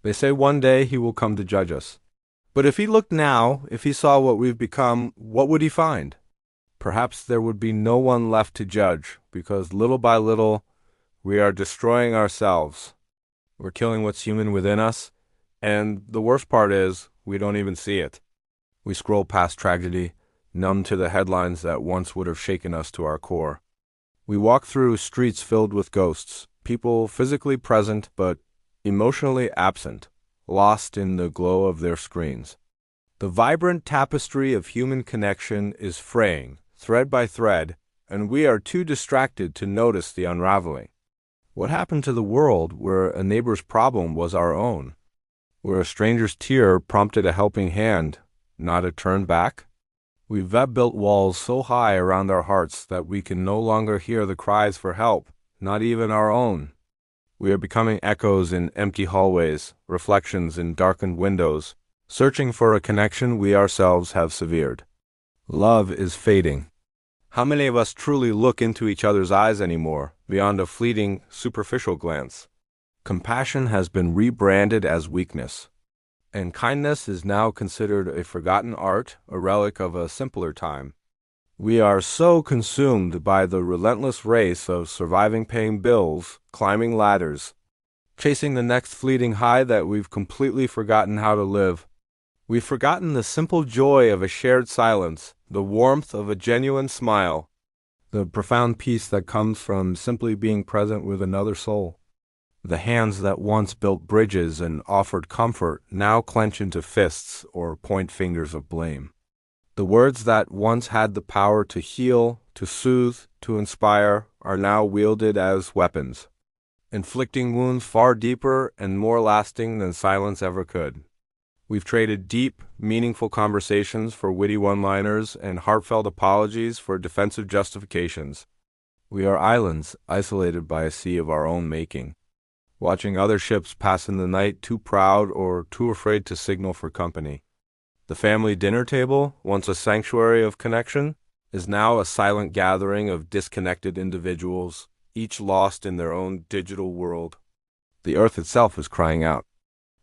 They say one day he will come to judge us. But if he looked now, if he saw what we've become, what would he find? Perhaps there would be no one left to judge, because little by little, we are destroying ourselves. We're killing what's human within us, and the worst part is, we don't even see it. We scroll past tragedy, numb to the headlines that once would have shaken us to our core. We walk through streets filled with ghosts, people physically present but emotionally absent, lost in the glow of their screens. The vibrant tapestry of human connection is fraying, thread by thread, and we are too distracted to notice the unraveling. What happened to the world where a neighbor's problem was our own? Where a stranger's tear prompted a helping hand, not a turn back? We've built walls so high around our hearts that we can no longer hear the cries for help, not even our own. We are becoming echoes in empty hallways, reflections in darkened windows, searching for a connection we ourselves have severed. Love is fading. How many of us truly look into each other's eyes anymore, beyond a fleeting, superficial glance? Compassion has been rebranded as weakness, and kindness is now considered a forgotten art, a relic of a simpler time. We are so consumed by the relentless race of surviving paying bills, climbing ladders, chasing the next fleeting high that we've completely forgotten how to live. We've forgotten the simple joy of a shared silence, the warmth of a genuine smile, the profound peace that comes from simply being present with another soul. The hands that once built bridges and offered comfort now clench into fists or point fingers of blame. The words that once had the power to heal, to soothe, to inspire are now wielded as weapons, inflicting wounds far deeper and more lasting than silence ever could. We've traded deep, meaningful conversations for witty one-liners and heartfelt apologies for defensive justifications. We are islands isolated by a sea of our own making, watching other ships pass in the night too proud or too afraid to signal for company. The family dinner table, once a sanctuary of connection, is now a silent gathering of disconnected individuals, each lost in their own digital world. The earth itself is crying out.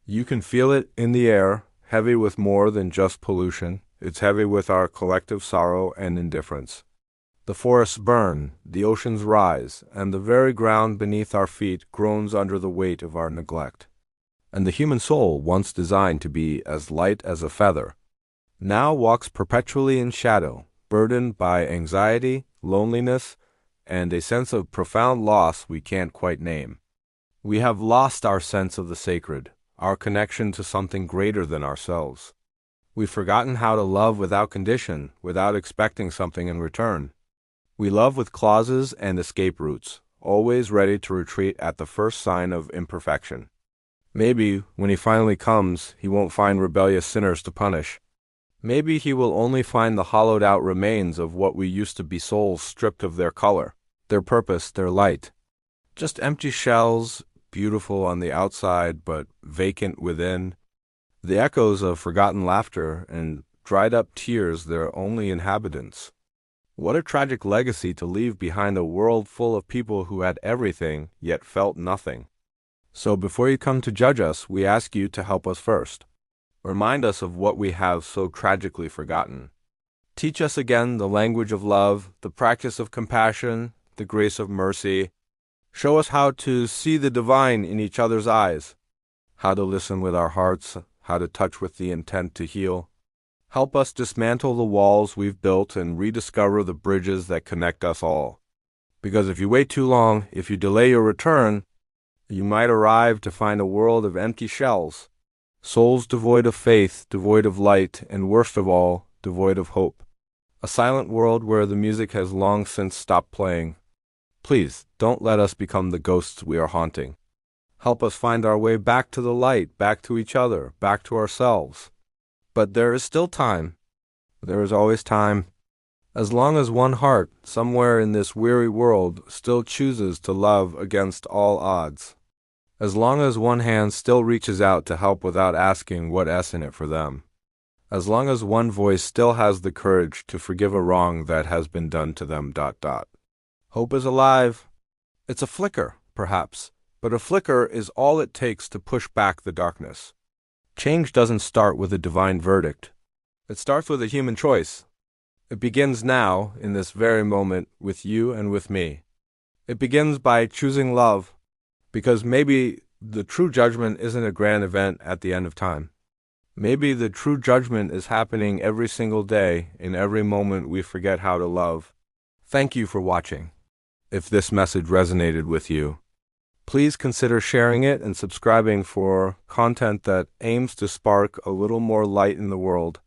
You can feel it in the air, heavy with more than just pollution. It's heavy with our collective sorrow and indifference. The forests burn, the oceans rise, and the very ground beneath our feet groans under the weight of our neglect. And the human soul, once designed to be as light as a feather, now walks perpetually in shadow, burdened by anxiety, loneliness, and a sense of profound loss we can't quite name. We have lost our sense of the sacred, our connection to something greater than ourselves. We've forgotten how to love without condition, without expecting something in return. We love with clauses and escape routes, always ready to retreat at the first sign of imperfection. Maybe, when he finally comes, he won't find rebellious sinners to punish. Maybe he will only find the hollowed-out remains of what we used to be souls stripped of their color, their purpose, their light. Just empty shells, beautiful on the outside but vacant within, the echoes of forgotten laughter and dried-up tears their only inhabitants. What a tragic legacy to leave behind a world full of people who had everything yet felt nothing. So before you come to judge us, we ask you to help us first. Remind us of what we have so tragically forgotten. Teach us again the language of love, the practice of compassion, the grace of mercy. Show us how to see the divine in each other's eyes, how to listen with our hearts, how to touch with the intent to heal. Help us dismantle the walls we've built and rediscover the bridges that connect us all. Because if you wait too long, if you delay your return, you might arrive to find a world of empty shells, souls devoid of faith, devoid of light, and worst of all, devoid of hope. A silent world where the music has long since stopped playing. Please, don't let us become the ghosts we are haunting. Help us find our way back to the light, back to each other, back to ourselves. But there is still time. There is always time. As long as one heart, somewhere in this weary world, still chooses to love against all odds. As long as one hand still reaches out to help without asking what's in it for them. As long as one voice still has the courage to forgive a wrong that has been done to them. Hope is alive. It's a flicker, perhaps, but a flicker is all it takes to push back the darkness. Change doesn't start with a divine verdict. It starts with a human choice. It begins now, in this very moment, with you and with me. It begins by choosing love, because maybe the true judgment isn't a grand event at the end of time. Maybe the true judgment is happening every single day, in every moment we forget how to love. Thank you for watching. If this message resonated with you, please consider sharing it and subscribing for content that aims to spark a little more light in the world.